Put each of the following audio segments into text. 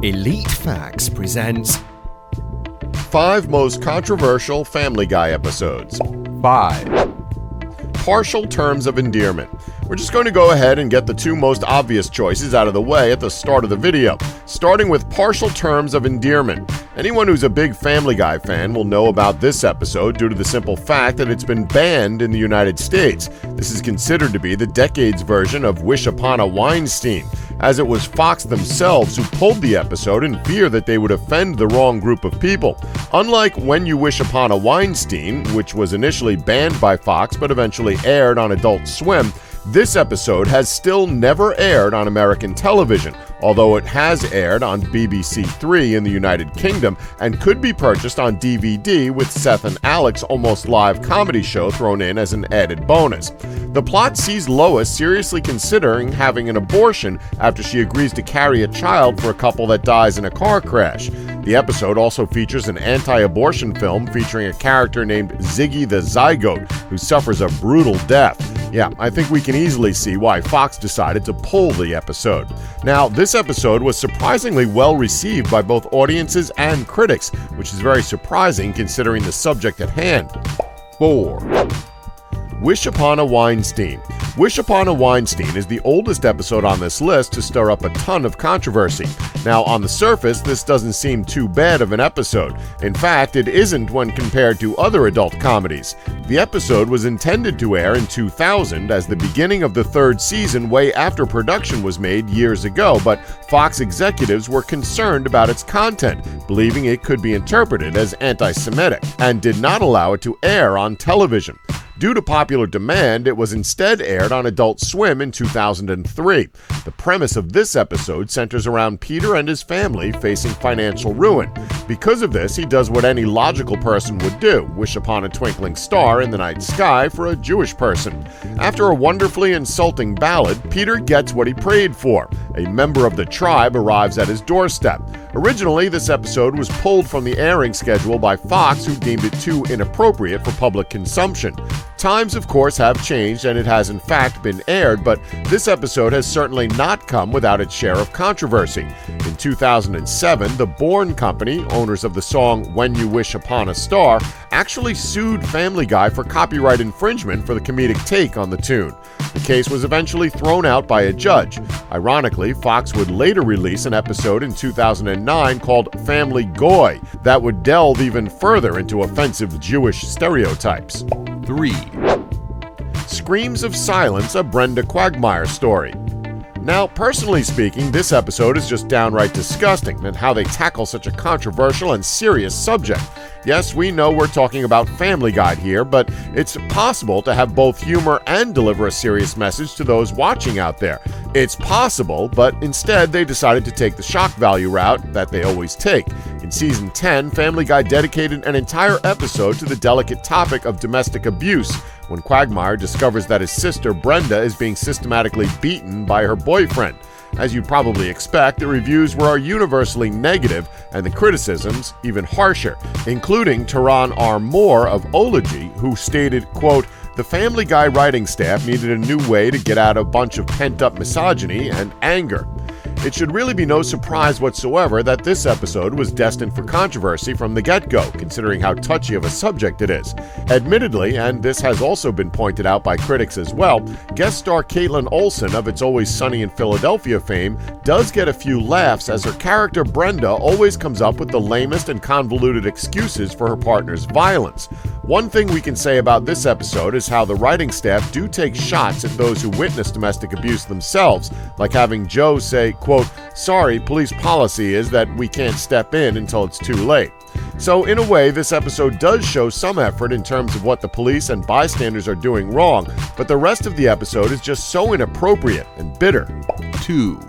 Elite Facts presents 5 most controversial Family Guy episodes. 5. Partial terms of endearment. We're just going to go ahead and get the 2 most obvious choices out of the way at the start of the video, starting with partial terms of endearment. Anyone who's a big Family Guy fan will know about this episode due to the simple fact that it's been banned in the United States. This is considered to be the decades version of Wish Upon a Weinstein, as it was Fox themselves who pulled the episode in fear that they would offend the wrong group of people. Unlike When You Wish Upon a Weinstein, which was initially banned by Fox but eventually aired on Adult Swim, this episode has still never aired on American television, although it has aired on BBC 3 in the United Kingdom and could be purchased on DVD with Seth and Alex Almost Live comedy show thrown in as an added bonus. The plot sees Lois seriously considering having an abortion after she agrees to carry a child for a couple that dies in a car crash. The episode also features an anti-abortion film featuring a character named Ziggy the Zygote, who suffers a brutal death. Yeah, I think we can easily see why Fox decided to pull the episode. Now, this episode was surprisingly well received by both audiences and critics, which is very surprising considering the subject at hand. 4. Wish Upon a Weinstein. Wish Upon a Weinstein is the oldest episode on this list to stir up a ton of controversy. Now, on the surface, this doesn't seem too bad of an episode. In fact, it isn't when compared to other adult comedies. The episode was intended to air in 2000 as the beginning of the 3rd season way after production was made years ago, but Fox executives were concerned about its content, believing it could be interpreted as anti-Semitic, and did not allow it to air on television. Due to popular demand, it was instead aired on Adult Swim in 2003. The premise of this episode centers around Peter and his family facing financial ruin. Because of this, he does what any logical person would do, wish upon a twinkling star in the night sky for a Jewish person. After a wonderfully insulting ballad, Peter gets what he prayed for. A member of the tribe arrives at his doorstep. Originally, this episode was pulled from the airing schedule by Fox, who deemed it too inappropriate for public consumption. Times, of course, have changed and it has in fact been aired, but this episode has certainly not come without its share of controversy. In 2007, the Bourne Company, owners of the song When You Wish Upon a Star, actually sued Family Guy for copyright infringement for the comedic take on the tune. The case was eventually thrown out by a judge. Ironically, Fox would later release an episode in 2009 called Family Goy that would delve even further into offensive Jewish stereotypes. 3. Screams of Silence, a Brenda Quagmires Story. Now, personally speaking, this episode is just downright disgusting and how they tackle such a controversial and serious subject. Yes, we know we're talking about Family Guy here, but it's possible to have both humor and deliver a serious message to those watching out there. It's possible, but instead they decided to take the shock value route that they always take. In Season 10, Family Guy dedicated an entire episode to the delicate topic of domestic abuse, when Quagmire discovers that his sister Brenda is being systematically beaten by her boyfriend. As you'd probably expect, the reviews were universally negative and the criticisms even harsher, including Taran R. Moore of Ology, who stated, quote, "The Family Guy writing staff needed a new way to get out a bunch of pent-up misogyny and anger." It should really be no surprise whatsoever that this episode was destined for controversy from the get-go, considering how touchy of a subject it is. Admittedly, and this has also been pointed out by critics as well, guest star Caitlin Olsen of It's Always Sunny in Philadelphia fame does get a few laughs as her character Brenda always comes up with the lamest and convoluted excuses for her partner's violence. One thing we can say about this episode is how the writing staff do take shots at those who witness domestic abuse themselves, like having Joe say, quote, "Sorry, police policy is that we can't step in until it's too late." So in a way, this episode does show some effort in terms of what the police and bystanders are doing wrong, but the rest of the episode is just so inappropriate and bitter. 2.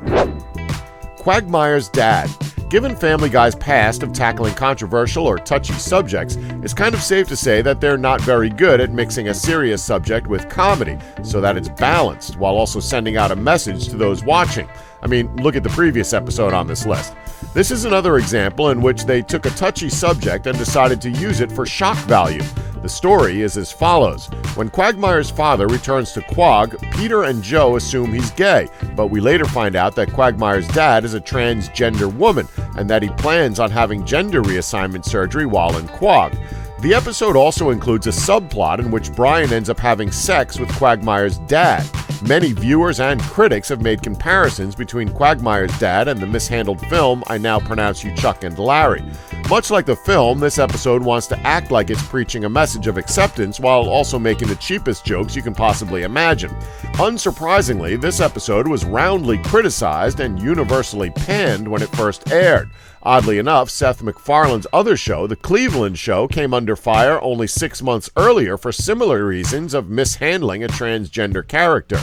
Quagmires Dad. Given Family Guy's past of tackling controversial or touchy subjects, it's kind of safe to say that they're not very good at mixing a serious subject with comedy, so that it's balanced while also sending out a message to those watching. I mean, look at the previous episode on this list. This is another example in which they took a touchy subject and decided to use it for shock value. The story is as follows. When Quagmire's father returns to Quag, Peter and Joe assume he's gay, but we later find out that Quagmire's dad is a transgender woman and that he plans on having gender reassignment surgery while in Quag. The episode also includes a subplot in which Brian ends up having sex with Quagmire's dad. Many viewers and critics have made comparisons between Quagmire's Dad and the mishandled film I Now Pronounce You Chuck and Larry. Much like the film, this episode wants to act like it's preaching a message of acceptance while also making the cheapest jokes you can possibly imagine. Unsurprisingly, this episode was roundly criticized and universally panned when it first aired. Oddly enough, Seth MacFarlane's other show, The Cleveland Show, came under fire only 6 months earlier for similar reasons of mishandling a transgender character.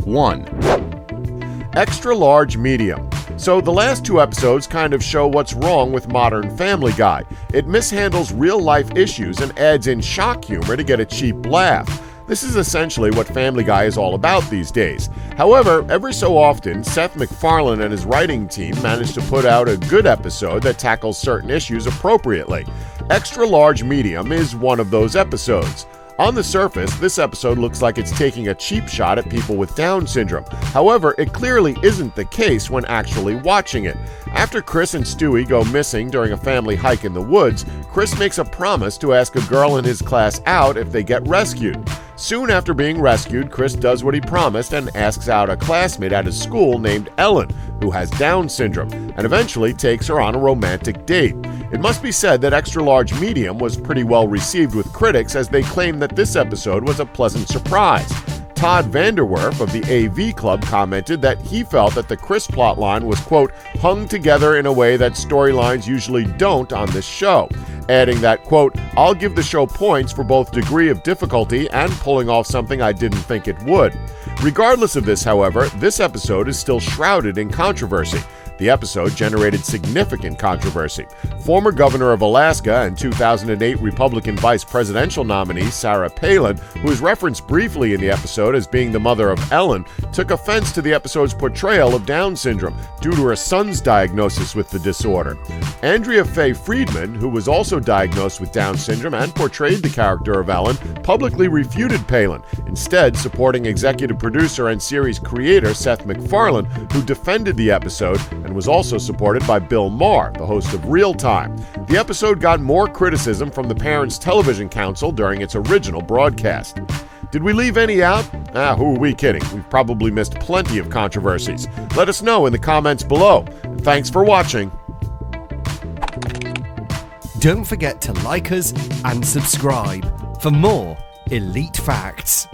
1. Extra large medium. So the last 2 episodes kind of show what's wrong with modern Family Guy. It mishandles real-life issues and adds in shock humor to get a cheap laugh. This is essentially what Family Guy is all about these days. However, every so often, Seth MacFarlane and his writing team manage to put out a good episode that tackles certain issues appropriately. Extra Large Medium is one of those episodes. On the surface, this episode looks like it's taking a cheap shot at people with Down syndrome. However, it clearly isn't the case when actually watching it. After Chris and Stewie go missing during a family hike in the woods, Chris makes a promise to ask a girl in his class out if they get rescued. Soon after being rescued, Chris does what he promised and asks out a classmate at his school named Ellen, who has Down syndrome, and eventually takes her on a romantic date. It must be said that Extra Large Medium was pretty well received with critics, as they claimed that this episode was a pleasant surprise. Todd Vanderwerf of the AV Club commented that he felt that the Chris plotline was, quote, hung together in a way that storylines usually don't on this show, adding that, quote, I'll give the show points for both degree of difficulty and pulling off something I didn't think it would. Regardless of this, however, this episode is still shrouded in controversy. The episode generated significant controversy. Former governor of Alaska and 2008 Republican vice presidential nominee Sarah Palin, who is referenced briefly in the episode as being the mother of Ellen, took offense to the episode's portrayal of Down syndrome due to her son's diagnosis with the disorder. Andrea Faye Friedman, who was also diagnosed with Down syndrome and portrayed the character of Ellen, publicly refuted Palin, instead supporting executive producer and series creator Seth MacFarlane, who defended the episode and was also supported by Bill Maher, the host of Real Time. The episode got more criticism from the Parents Television Council during its original broadcast. Did we leave any out? Who are we kidding? We've probably missed plenty of controversies. Let us know in the comments below. And thanks for watching. Don't forget to like us and subscribe for more Elite Facts.